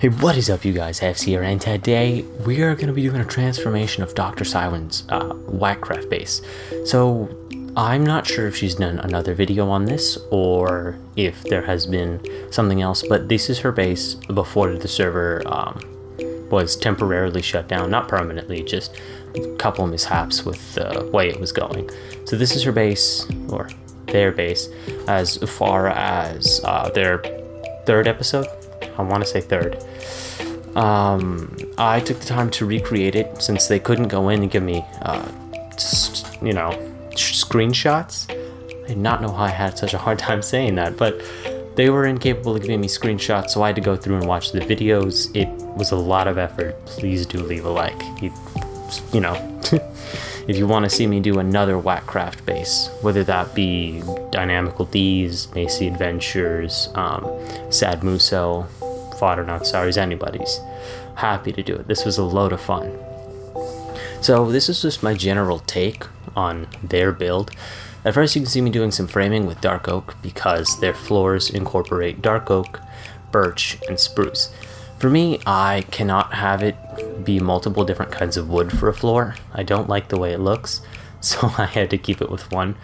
Hey, what is up, you guys? Siren, and today we are going to be doing a transformation of Dr. Siren's WackCraft base. So I'm not sure if she's done another video on this or if there has been something else, but this is her base before the server was temporarily shut down. Not permanently, just a couple of mishaps with the way it was going. So this is her base, or their base, as far as their third episode. I want to say third. I took the time to recreate it since they couldn't go in and give me, screenshots. I did not know how I had such a hard time saying that, but they were incapable of giving me screenshots, so I had to go through and watch the videos. It was a lot of effort. Please do leave a like. You know, if you want to see me do another WackCraft base, whether that be Dynamical D's, Macy Adventures, Sad Muso, Fodder Not Sorry's, anybody's, happy to do it. This was a load of fun. So this is just my general take on their build. At first you can see me doing some framing with dark oak because their floors incorporate dark oak, birch, and spruce. For me, I cannot have it be multiple different kinds of wood for a floor. I don't like the way it looks, so I had to keep it with one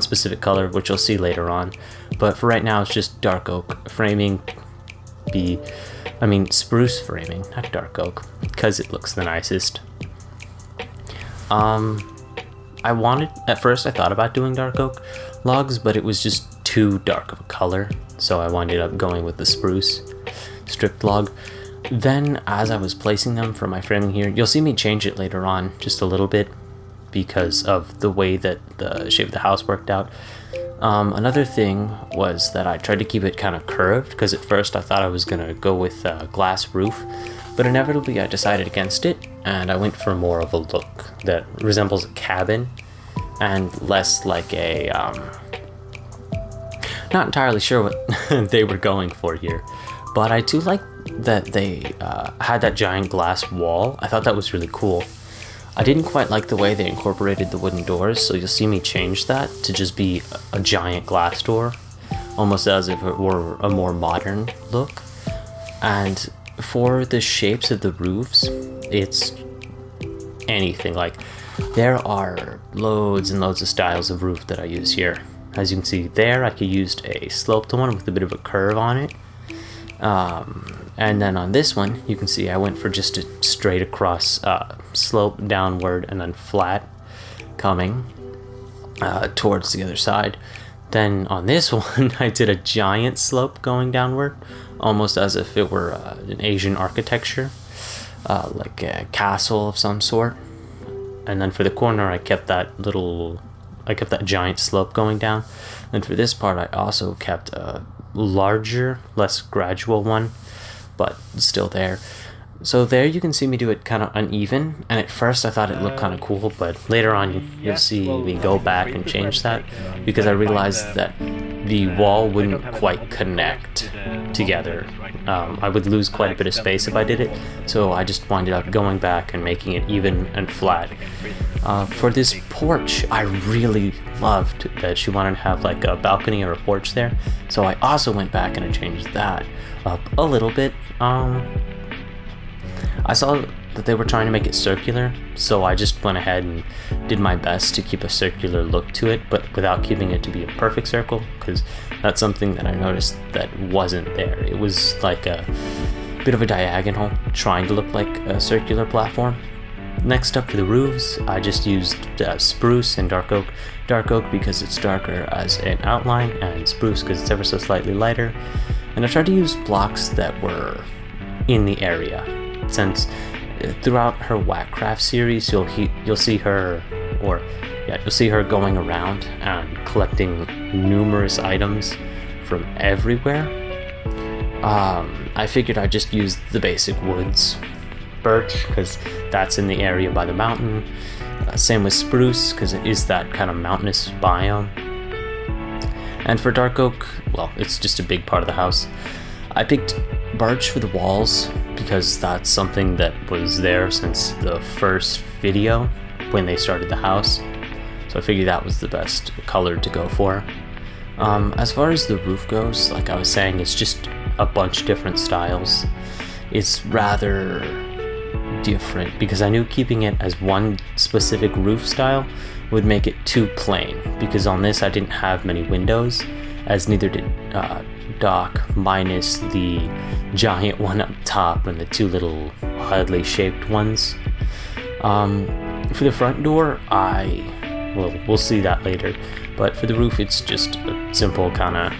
specific color, which you'll see later on. But for right now, it's just dark oak framing. Spruce framing, not dark oak, because it looks the nicest. At first I thought about doing dark oak logs, but it was just too dark of a color, so I wound up going with the spruce stripped log. Then as I was placing them for my framing here, you'll see me change it later on just a little bit because of the way that the shape of the house worked out. Another thing was that I tried to keep it kind of curved, because at first I thought I was going to go with a glass roof, but inevitably I decided against it, and I went for more of a look that resembles a cabin and less like a, not entirely sure what they were going for here, but I do like that they had that giant glass wall. I thought that was really cool. I didn't quite like the way they incorporated the wooden doors, so you'll see me change that to just be a giant glass door, almost as if it were a more modern look. And for the shapes of the roofs, it's anything. Like, there are loads and loads of styles of roof that I use here. As you can see there, I could use a sloped one with a bit of a curve on it. And then on this one, you can see I went for just a straight across slope downward and then flat coming towards the other side. Then on this one, I did a giant slope going downward, almost as if it were an Asian architecture, like a castle of some sort. And then for the corner, I kept that giant slope going down. And for this part, I also kept a larger, less gradual one, but still there. So there you can see me do it kind of uneven, and at first I thought it looked kind of cool, but later on you'll see me go back and change that because I realized that the wall wouldn't quite connect together. I would lose quite a bit of space if I did it, so I just wound up going back and making it even and flat. For this porch, I really loved that she wanted to have like a balcony or a porch there, so I also went back and I changed that up a little bit. I saw that they were trying to make it circular, so I just went ahead and did my best to keep a circular look to it, but without keeping it to be a perfect circle, because that's something that I noticed that wasn't there. It was like a bit of a diagonal, trying to look like a circular platform. Next up for the roofs, I just used spruce and dark oak. Dark oak because it's darker as an outline, and spruce because it's ever so slightly lighter. And I tried to use blocks that were in the area, since throughout her WackCraft series you'll see her going around and collecting numerous items from everywhere. I figured I'd just use the basic woods. Birch, because that's in the area by the mountain. Same with spruce, because it is that kind of mountainous biome. And for dark oak, well, it's just a big part of the house. I picked birch for the walls because that's something that was there since the first video when they started the house, so I figured that was the best color to go for. As far as the roof goes, like I was saying, it's just a bunch of different styles. It's rather different because I knew keeping it as one specific roof style would make it too plain, because on this I didn't have many windows, as neither did Doc, minus the giant one up top and the two little oddly shaped ones. For the front door, we'll see that later, but for the roof it's just a simple kind of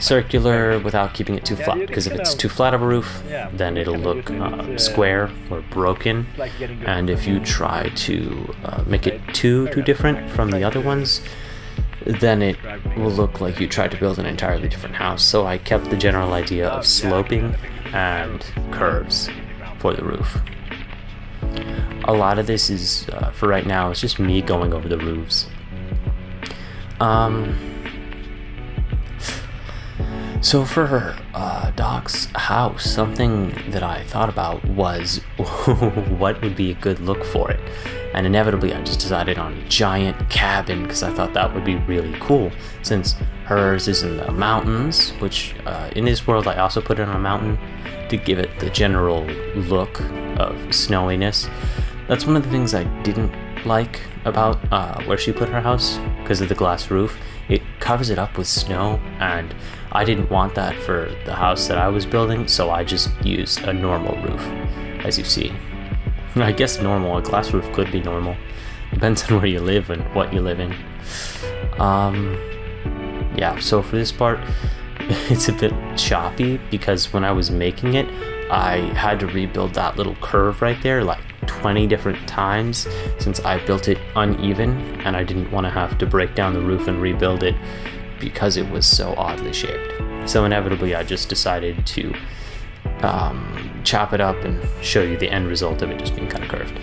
circular without keeping it too flat, because if it's too flat of a roof then it'll look square or broken, and if you try to make it too different from the other ones, then it will look like you tried to build an entirely different house. So I kept the general idea of sloping and curves for the roof. A lot of this is, for right now, it's just me going over the roofs. So for Doc's house, something that I thought about was what would be a good look for it. And inevitably I just decided on a giant cabin, because I thought that would be really cool, since hers is in the mountains, which in this world I also put it on a mountain to give it the general look of snowiness. That's one of the things I didn't like about where she put her house, because of the glass roof. It covers it up with snow, and I didn't want that for the house that I was building, so I just used a normal roof, as you see. I guess a glass roof could be normal. Depends on where you live and what you live in. Yeah, so for this part, it's a bit choppy, because when I was making it, I had to rebuild that little curve right there like 20 different times, since I built it uneven and I didn't want to have to break down the roof and rebuild it because it was so oddly shaped. So inevitably I just decided to chop it up and show you the end result of it just being kind of curved.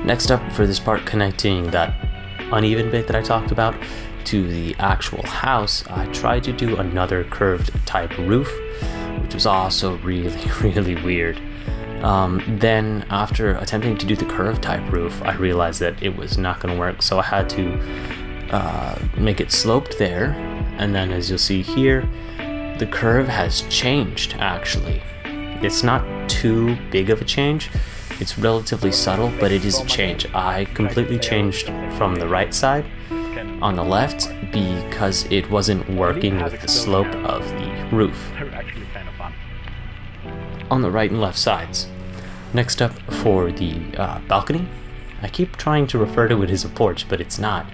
Next up, for this part, connecting that uneven bit that I talked about to the actual house, I tried to do another curved type roof, which was also really weird. Then after attempting to do the curved type roof, I realized that it was not going to work, so I had to make it sloped there, and then as you'll see here, the curve has changed actually. It's not too big of a change, it's relatively subtle, but it is a change. I completely changed from the right side on the left because it wasn't working with the slope of the roof on the right and left sides. Next up, for the balcony, I keep trying to refer to it as a porch, but it's not.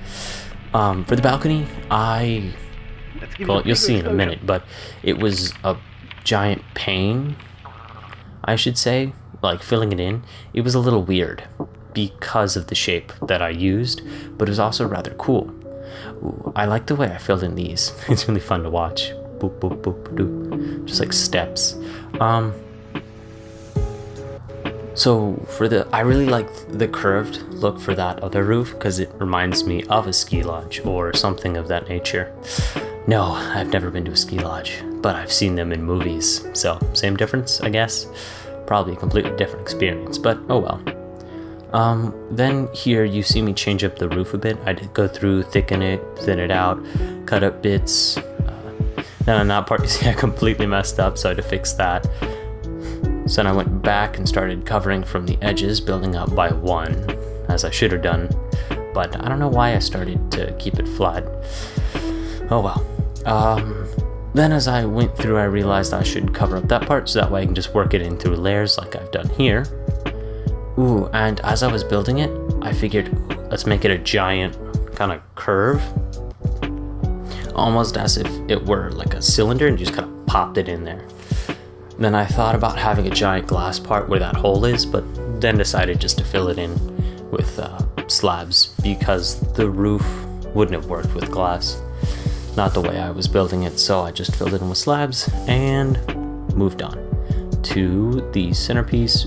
For the balcony, well, you'll see in a minute, but it was a giant pane, I should say, like filling it in. It was a little weird because of the shape that I used, but it was also rather cool. Ooh, I like the way I filled in these. It's really fun to watch. Boop, boop, boop, boop. Just like steps. So for I really like the curved look for that other roof, because it reminds me of a ski lodge or something of that nature. No, I've never been to a ski lodge, but I've seen them in movies, so same difference, I guess. Probably a completely different experience, but oh well. Then here you see me change up the roof a bit. I did go through, thicken it, thin it out, cut up bits. Then on that part, you see I completely messed up, so I had to fix that. So then I went back and started covering from the edges, building up by one, as I should have done. But I don't know why I started to keep it flat. Oh well. Then as I went through, I realized I should cover up that part, so that way I can just work it in through layers like I've done here. Ooh, and as I was building it, I figured, let's make it a giant kind of curve. Almost as if it were like a cylinder, and just kind of popped it in there. Then I thought about having a giant glass part where that hole is, but then decided just to fill it in with slabs, because the roof wouldn't have worked with glass. Not the way I was building it, so I just filled it in with slabs and moved on to the centerpiece.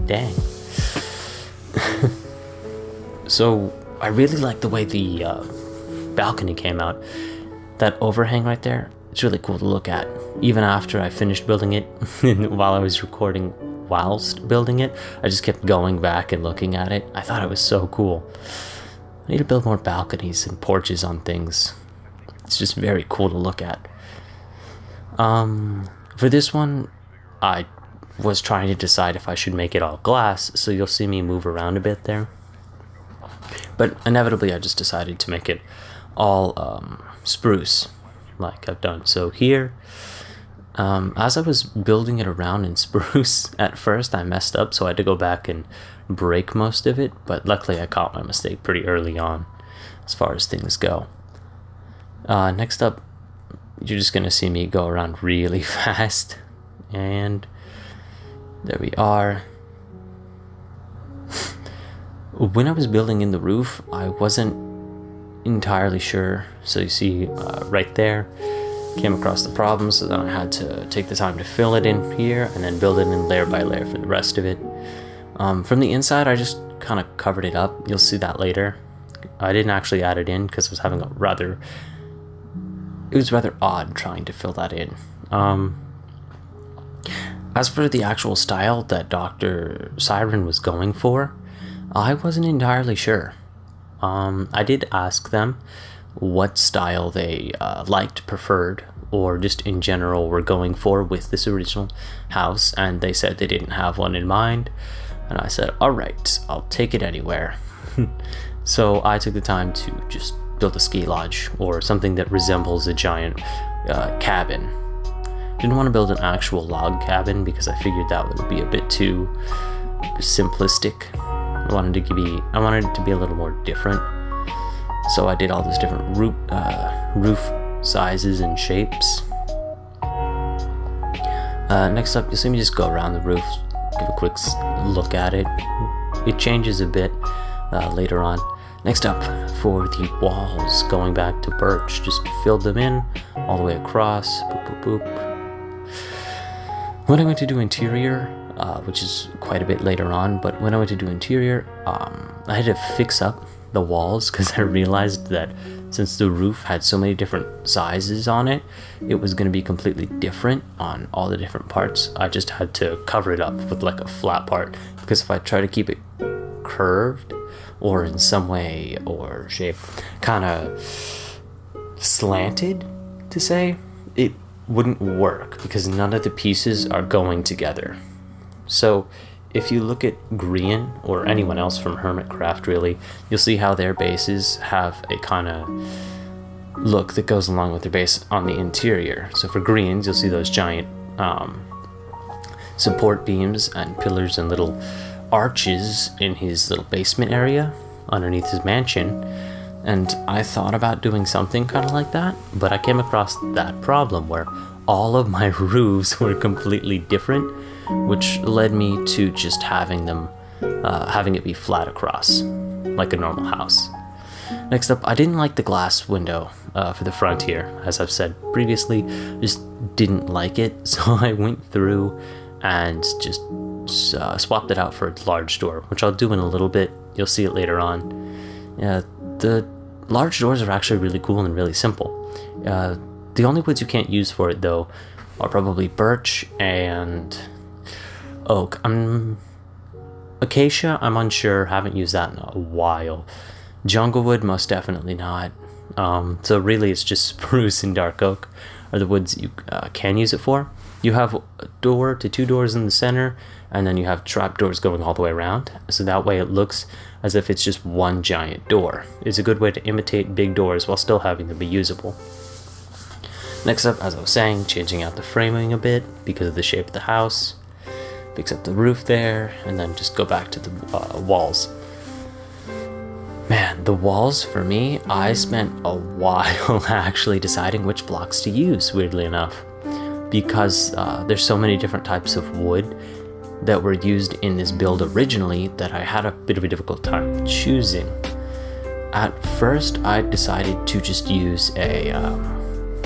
Dang. So I really like the way the balcony came out. That overhang right there, it's really cool to look at. Even after I finished building it, while I was recording whilst building it, I just kept going back and looking at it. I thought it was so cool. I need to build more balconies and porches on things. It's just very cool to look at. For this one, I was trying to decide if I should make it all glass, so you'll see me move around a bit there. But inevitably, I just decided to make it all spruce, like I've done. So here, as I was building it around in spruce, at first I messed up, so I had to go back and break most of it, but luckily I caught my mistake pretty early on, as far as things go. Next up, you're just gonna see me go around really fast, and there we are. When I was building in the roof, I wasn't entirely sure. So you see right there, came across the problem, so then I had to take the time to fill it in here and then build it in layer by layer for the rest of it. From the inside, I just kind of covered it up. You'll see that later. I didn't actually add it in because I was having it was rather odd trying to fill that in. As for the actual style that Dr. Siren was going for, I wasn't entirely sure. I did ask them what style they liked, preferred, or just in general were going for with this original house, and they said they didn't have one in mind. And I said, alright, I'll take it anywhere. So I took the time to just build a ski lodge, or something that resembles a giant cabin. Didn't want to build an actual log cabin because I figured that would be a bit too simplistic. I wanted it to be a little more different. So I did all those different roof sizes and shapes. Next up, you'll see me just go around the roof, give a quick look at it. It changes a bit later on. Next up, for the walls, going back to birch, just filled them in all the way across. Boop, boop, boop. When I went to do interior, which is quite a bit later on, but when I went to do interior, I had to fix up the walls because I realized that since the roof had so many different sizes on it, it was going to be completely different on all the different parts. I just had to cover it up with like a flat part, because if I try to keep it curved or in some way or shape kind of slanted, to say, it wouldn't work because none of the pieces are going together. So if you look at Green or anyone else from WackCraft, really, you'll see how their bases have a kind of look that goes along with their base on the interior. So for Greens, you'll see those giant support beams and pillars and little arches in his little basement area underneath his mansion. And I thought about doing something kind of like that, but I came across that problem where all of my roofs were completely different, which led me to just having it be flat across, like a normal house. Next up, I didn't like the glass window for the front here, as I've said previously. Just didn't like it, so I went through and just swapped it out for a large door, which I'll do in a little bit. You'll see it later on. The large doors are actually really cool and really simple. The only woods you can't use for it, though, are probably birch and oak. Acacia, I'm unsure, haven't used that in a while. Junglewood, most definitely not. So really it's just spruce and dark oak are the woods you can use it for. You have a door to two doors in the center, and then you have trapdoors going all the way around, so that way it looks as if it's just one giant door. It's a good way to imitate big doors while still having them be usable. Next up, as I was saying, changing out the framing a bit because of the shape of the house. Fix up the roof there, and then just go back to the walls. Man, the walls, for me, I spent a while actually deciding which blocks to use, weirdly enough, because there's so many different types of wood that were used in this build originally that I had a bit of a difficult time choosing. At first, I decided to just use a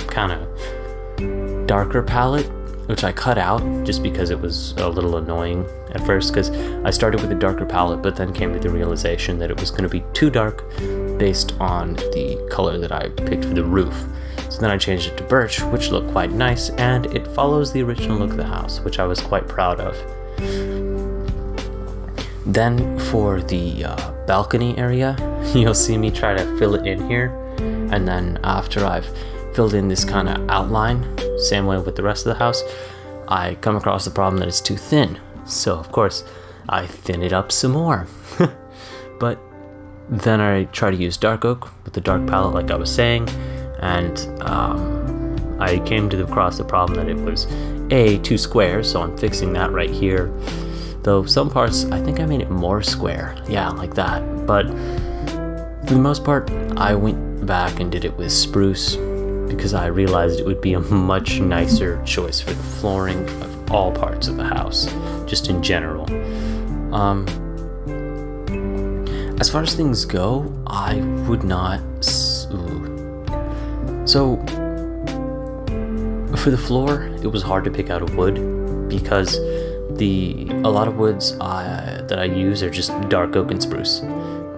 kind of darker palette, which I cut out just because it was a little annoying at first, because I started with a darker palette but then came to the realization that it was going to be too dark based on the color that I picked for the roof. So then I changed it to birch, which looked quite nice, and it follows the original look of the house, which I was quite proud of. Then for the balcony area, you'll see me try to fill it in here, and then after I've filled in this kind of outline, same way with the rest of the house, I come across the problem that it's too thin. So of course, I thin it up some more. But then I try to use dark oak with the dark palette like I was saying, and I came across the problem that it was too square, so I'm fixing that right here. Though some parts, I think I made it more square. Yeah, like that. But for the most part, I went back and did it with spruce because I realized it would be a much nicer choice for the flooring of all parts of the house, just in general. As far as things go, I would not... So, for the floor, it was hard to pick out a wood because a lot of woods that I use are just dark oak and spruce.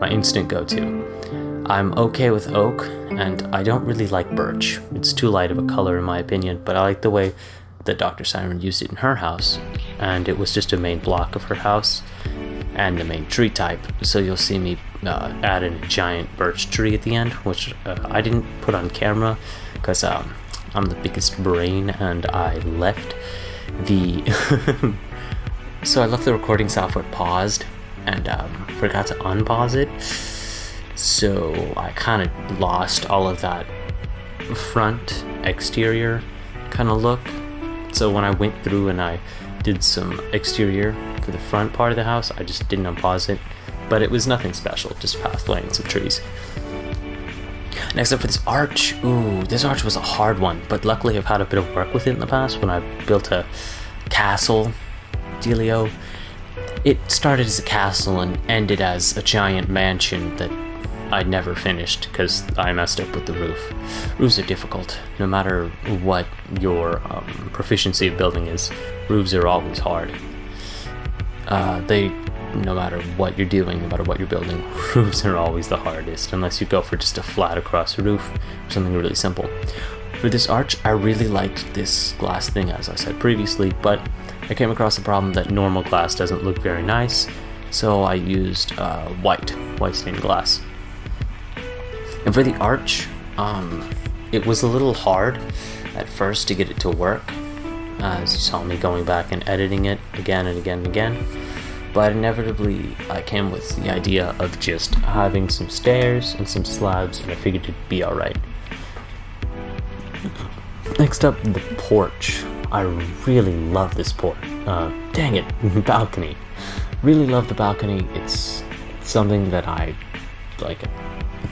My instant go-to. I'm okay with oak, and I don't really like birch. It's too light of a color in my opinion, but I like the way that Dr. Siren used it in her house, and it was just a main block of her house and the main tree type. So you'll see me add in a giant birch tree at the end, which I didn't put on camera because I'm the biggest brain and I left the so I left the recording software paused and forgot to unpause it, so I kind of lost all of that front exterior kind of look. So when I went through and I did some exterior for the front part of the house, I just didn't unpause it, but it was nothing special, just pathway and some trees. Next up for this arch. Ooh, this arch was a hard one, but luckily I've had a bit of work with it in the past when I built a castle dealio. It started as a castle and ended as a giant mansion that I never finished because I messed up with the roof. Roofs are difficult. No matter what your proficiency of building is, roofs are always hard. No matter what you're doing, no matter what you're building, roofs are always the hardest, unless you go for just a flat across the roof or something really simple. For this arch, I really liked this glass thing, as I said previously, but I came across the problem that normal glass doesn't look very nice, so I used white stained glass. And for the arch, it was a little hard at first to get it to work, as you saw me going back and editing it again and again and again. But inevitably, I came with the idea of just having some stairs and some slabs, and I figured it'd be alright. Next up, the porch. I really love this porch. Dang it, balcony. Really love the balcony. It's something that I like.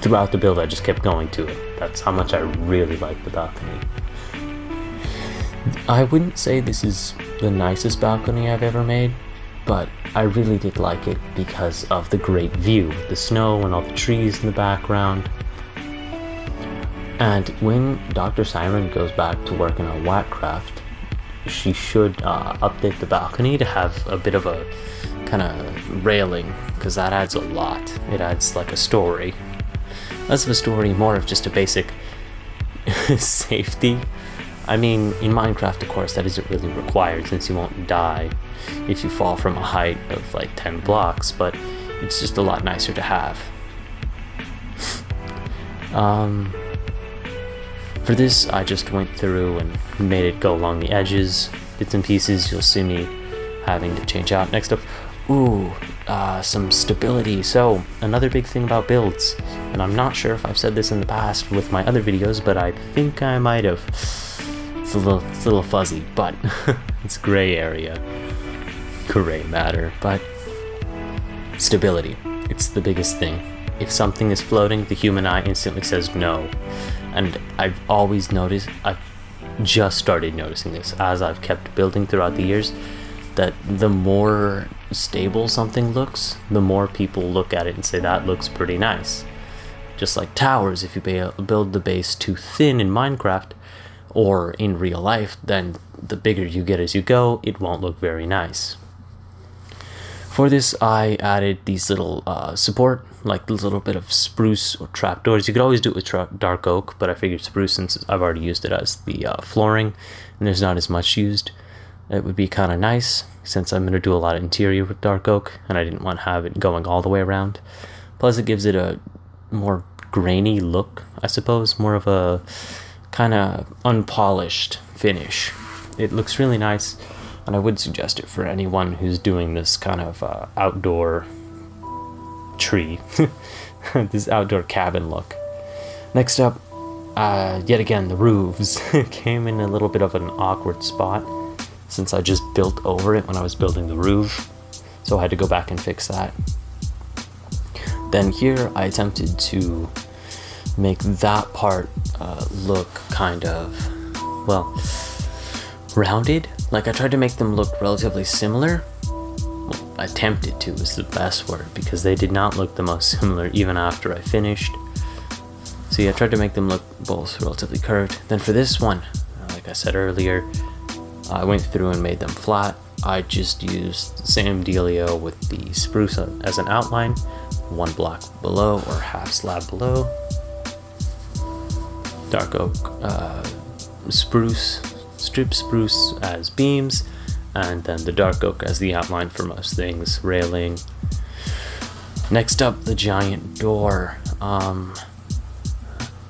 Throughout the build, I just kept going to it. That's how much I really like the balcony. I wouldn't say this is the nicest balcony I've ever made, but I really did like it because of the great view, the snow and all the trees in the background. And when Dr. Siren goes back to working on WackCraft, she should update the balcony to have a bit of a kind of railing, because that adds a lot. It adds like a story. Less of a story, more of just a basic safety. I mean, in Minecraft, of course, that isn't really required since you won't die if you fall from a height of like 10 blocks, but it's just a lot nicer to have. For this, I just went through and made it go along the edges, bits and pieces. You'll see me having to change out. Next up, some stability. So, another big thing about builds, and I'm not sure if I've said this in the past with my other videos, but I think I might have. It's a little fuzzy, but it's gray area. Gray matter, but stability. It's the biggest thing. If something is floating, the human eye instantly says no. And I've always noticed, I've just started noticing this as I've kept building throughout the years, that the more stable something looks, the more people look at it and say that looks pretty nice. Just like towers, if you build the base too thin in Minecraft or in real life, then the bigger you get as you go, it won't look very nice. For this, I added these little support, like a little bit of spruce or trapdoors. You could always do it with dark oak, but I figured spruce, since I've already used it as the flooring, and there's not as much used, it would be kind of nice, since I'm going to do a lot of interior with dark oak, and I didn't want to have it going all the way around. Plus, it gives it a more grainy look, I suppose, more of a kind of unpolished finish. It looks really nice, and I would suggest it for anyone who's doing this kind of outdoor tree, this outdoor cabin look. Next up, yet again, the roofs came in a little bit of an awkward spot since I just built over it when I was building the roof, so I had to go back and fix that. Then here I attempted to make that part look kind of, well, rounded. Like, I tried to make them look relatively similar. Well, attempted to is the best word, because they did not look the most similar even after I finished. So yeah, I tried to make them look both relatively curved. Then for this one, like I said earlier, I went through and made them flat. I just used the same dealio with the spruce as an outline, one block below or half slab below. Dark oak, strip spruce as beams, and then the dark oak as the outline for most things, railing. Next up, the giant door.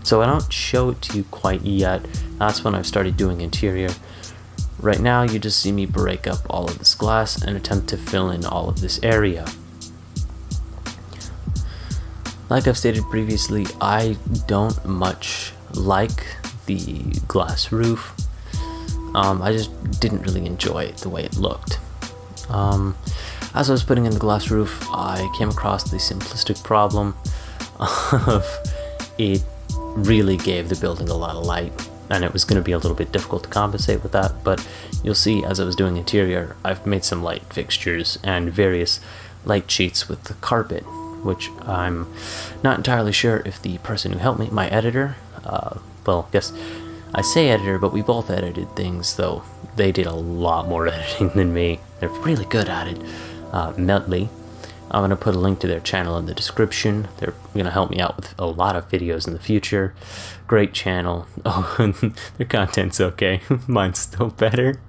So I don't show it to you quite yet. That's when I've started doing interior. Right now you just see me break up all of this glass and attempt to fill in all of this area. Like I've stated previously, I don't much like the glass roof. I just didn't really enjoy it the way it looked. As I was putting in the glass roof, I came across the simplistic problem of it really gave the building a lot of light, and it was going to be a little bit difficult to compensate with that, but you'll see as I was doing interior, I've made some light fixtures and various light sheets with the carpet, which I'm not entirely sure if the person who helped me, my editor, well, yes, I say editor, but we both edited things, though they did a lot more editing than me. They're really good at it. Meltley. I'm going to put a link to their channel in the description. They're going to help me out with a lot of videos in the future. Great channel. Oh, and their content's okay. Mine's still better.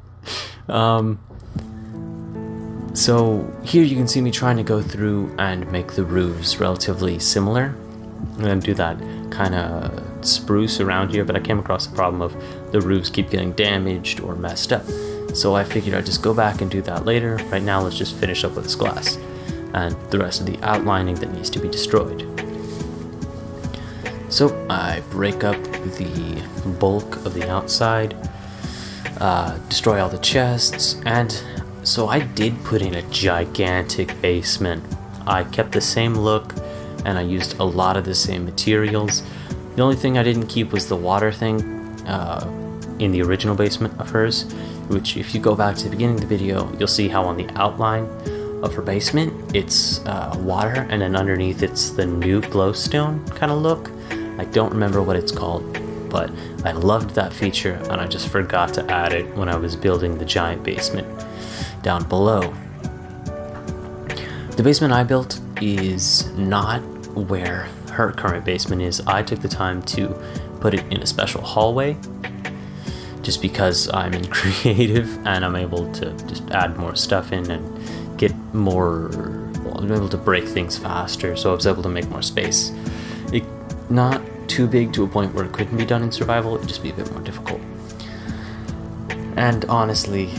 So here you can see me trying to go through and make the roofs relatively similar. I'm going to do that kind of spruce around here, but I came across the problem of the roofs keep getting damaged or messed up. So I figured I'd just go back and do that later. Right now, let's just finish up with this glass and the rest of the outlining that needs to be destroyed. So I break up the bulk of the outside, destroy all the chests, and so I did put in a gigantic basement. I kept the same look and I used a lot of the same materials. The only thing I didn't keep was the water thing in the original basement of hers, which if you go back to the beginning of the video, you'll see how on the outline of her basement, it's water, and then underneath it's the new glowstone kind of look. I don't remember what it's called, but I loved that feature, and I just forgot to add it when I was building the giant basement down below. The basement I built is not where her current basement is. I took the time to put it in a special hallway, just because I'm in creative and I'm able to just add more stuff in and get more, well, I'm able to break things faster, so I was able to make more space. It not too big to a point where it couldn't be done in survival, it'd just be a bit more difficult. And honestly,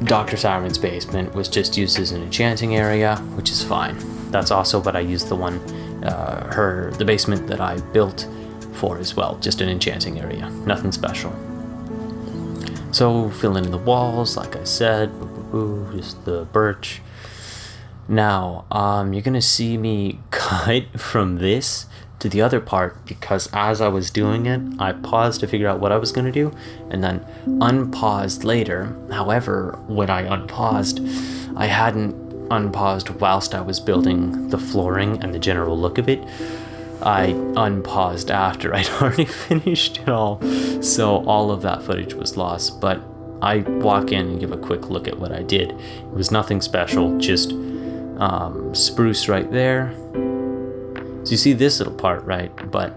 Dr. Siren's basement was just used as an enchanting area, which is fine. That's also what I used the one, the basement that I built for as well, just an enchanting area, nothing special. So fill in the walls, like I said, just the birch. Now, you're gonna see me cut from this to the other part because as I was doing it, I paused to figure out what I was gonna do and then unpaused later. However, when I unpaused, I hadn't unpaused whilst I was building the flooring and the general look of it. I unpaused after I'd already finished it all, so all of that footage was lost, but I walk in and give a quick look at what I did. It was nothing special, just spruce right there. So you see this little part, right? But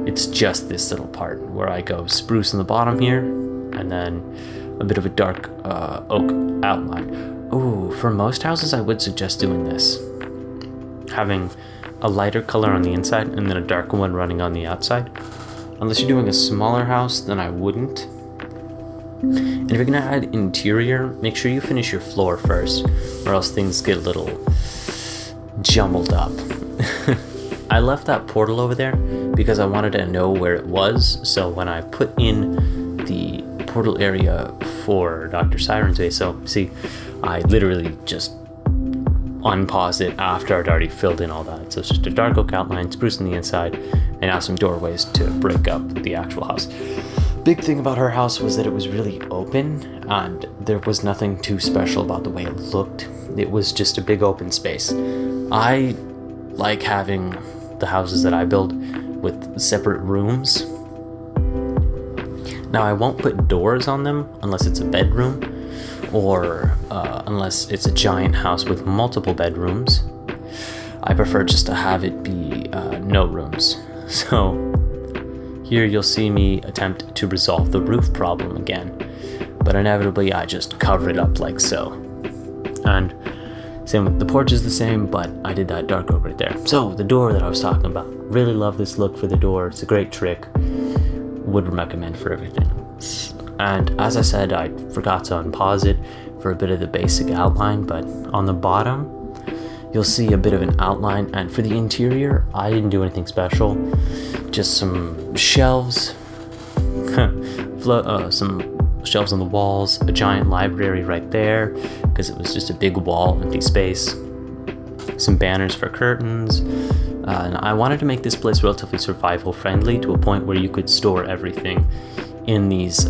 it's just this little part where I go spruce in the bottom here, and then a bit of a dark oak outline. Ooh, for most houses I would suggest doing this. Having a lighter color on the inside and then a darker one running on the outside. Unless you're doing a smaller house, then I wouldn't. And if you're gonna add interior, make sure you finish your floor first, or else things get a little jumbled up. I left that portal over there because I wanted to know where it was, so when I put in the portal area for Dr. Siren's base, so see, I literally just unpaused it after I'd already filled in all that. So it's just a dark oak outline, spruce on the inside, and now some doorways to break up the actual house. Big thing about her house was that it was really open, and there was nothing too special about the way it looked. It was just a big open space. I like having the houses that I build with separate rooms. Now I won't put doors on them unless it's a bedroom, or unless it's a giant house with multiple bedrooms. I prefer just to have it be no rooms. So here you'll see me attempt to resolve the roof problem again, but inevitably I just cover it up like so. And same with the porch is the same, but I did that dark oak right there. So the door that I was talking about, really love this look for the door. It's a great trick, would recommend for everything. And as I said, I forgot to unpause it for a bit of the basic outline, but on the bottom you'll see a bit of an outline, and for the interior I didn't do anything special, just some shelves, some shelves on the walls, a giant library right there because it was just a big wall, empty space, some banners for curtains, and I wanted to make this place relatively survival friendly to a point where you could store everything in these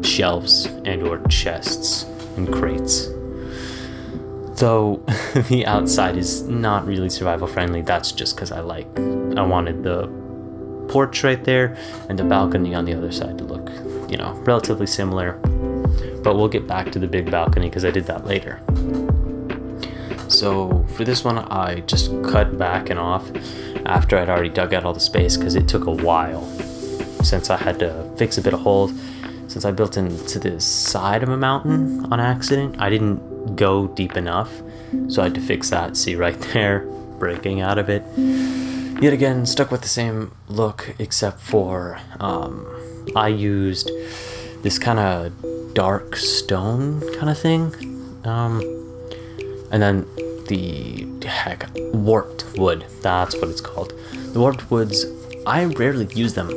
shelves and or chests and crates. Though the outside is not really survival friendly, that's just because I wanted the porch right there and the balcony on the other side to look, you know, relatively similar. But we'll get back to the big balcony because I did that later. So for this one, I just cut back and off after I'd already dug out all the space because it took a while since I had to fix a bit of holes. Since I built into the side of a mountain on accident, I didn't go deep enough, so I had to fix that. See right there, breaking out of it. Yet again, stuck with the same look, except for I used this kind of dark stone kind of thing, and then the warped wood, that's what it's called. The warped woods, I rarely use them.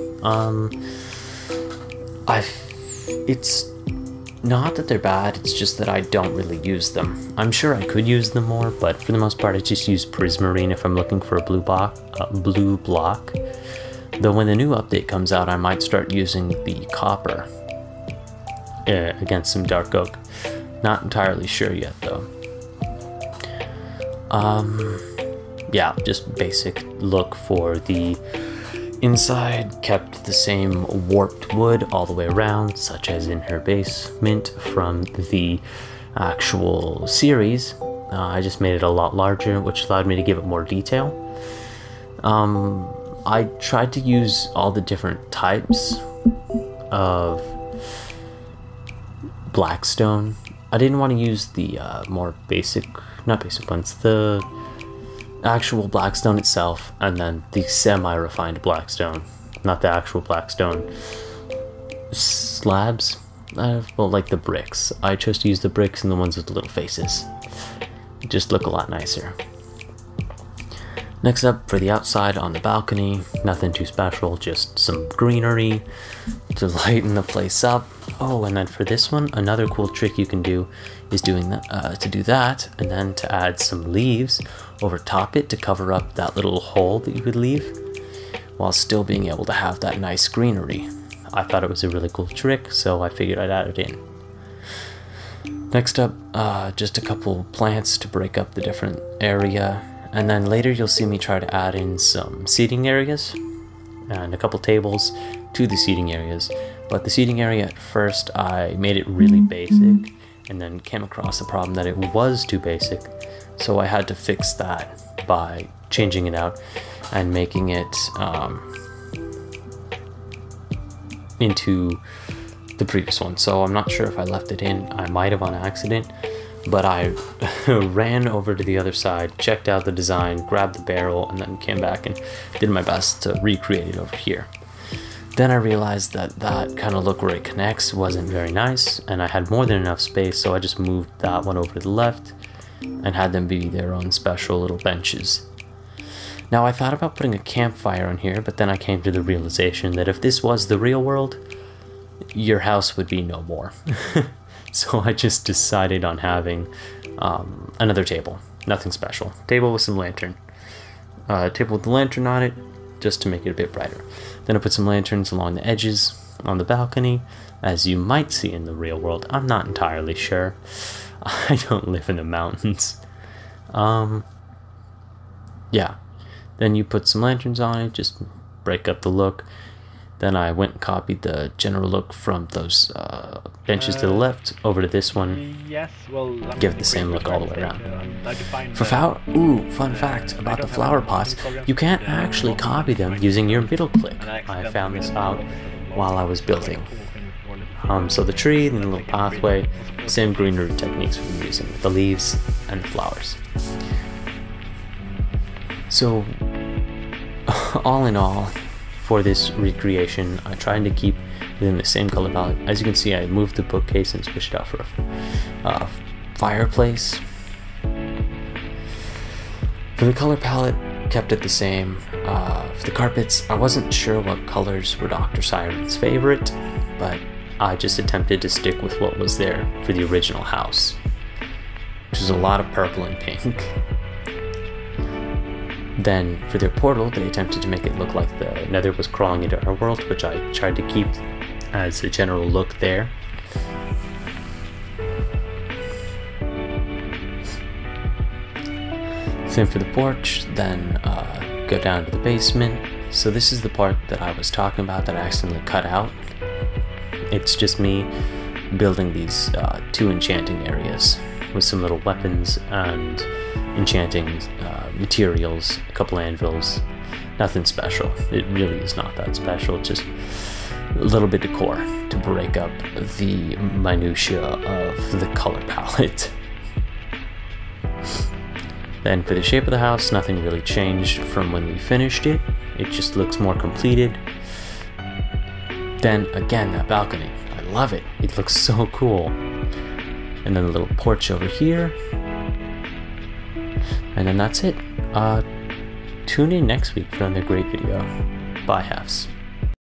It's not that they're bad, it's just that I don't really use them. I'm sure I could use them more, but for the most part I just use prismarine if I'm looking for a blue block. Though when the new update comes out, I might start using the copper against some dark oak. Not entirely sure yet though. Yeah, just basic look for the inside, kept the same warped wood all the way around, such as in her basement from the actual series. I just made it a lot larger, which allowed me to give it more detail. I tried to use all the different types of blackstone. I didn't want to use the more basic, not basic ones, the actual blackstone itself, and then the semi-refined blackstone, not the actual blackstone slabs, well, like the bricks. I chose to use the bricks and the ones with the little faces. They just look a lot nicer. Next up, for the outside on the balcony, nothing too special, just some greenery to lighten the place up. Oh, and then for this one, another cool trick you can do is to do that, and then to add some leaves over top it to cover up that little hole that you could leave, while still being able to have that nice greenery. I thought it was a really cool trick, so I figured I'd add it in. Next up, just a couple plants to break up the different area. And then later you'll see me try to add in some seating areas and a couple tables to the seating areas. But the seating area at first I made it really basic and then came across the problem that it was too basic. So I had to fix that by changing it out and making it into the previous one. So I'm not sure if I left it in. I might have on accident. But I ran over to the other side, checked out the design, grabbed the barrel, and then came back and did my best to recreate it over here. Then I realized that that kind of look where it connects wasn't very nice, and I had more than enough space, so I just moved that one over to the left and had them be their own special little benches. Now I thought about putting a campfire on here, but then I came to the realization that if this was the real world, your house would be no more. So I just decided on having another table. Nothing special. Table with some lantern. Table with the lantern on it, just to make it a bit brighter. Then I put some lanterns along the edges on the balcony, as you might see in the real world. I'm not entirely sure. I don't live in the mountains. Yeah. Then you put some lanterns on it, just break up the look. Then I went and copied the general look from those benches to the left over to this one. Yes, well, give it the same look all the way around. Fun fact about the flower pots, you can't actually copy them using your middle click. I found this out while I was building. So the tree and the little pathway, same greenery techniques we've been using with the leaves and the flowers. So all in all, for this recreation, I tried to keep within the same color palette. As you can see, I moved the bookcase and switched out for a fireplace. For the color palette, kept it the same. For the carpets, I wasn't sure what colors were Dr. Siren's favorite, but I just attempted to stick with what was there for the original house, which is a lot of purple and pink. Then for their portal, they attempted to make it look like the Nether was crawling into our world, which I tried to keep as a general look there. Same for the porch, then go down to the basement. So this is the part that I was talking about that I accidentally cut out. It's just me building these 2 enchanting areas with some little weapons and enchanting materials, a couple anvils. Nothing special. It really is not that special, just a little bit decor to break up the minutia of the color palette. Then for the shape of the house, nothing really changed from when we finished it. It just looks more completed. Then again, that balcony, I love it. It looks so cool. And then a little porch over here. And then that's it. Tune in next week for another great video. Bye, halves.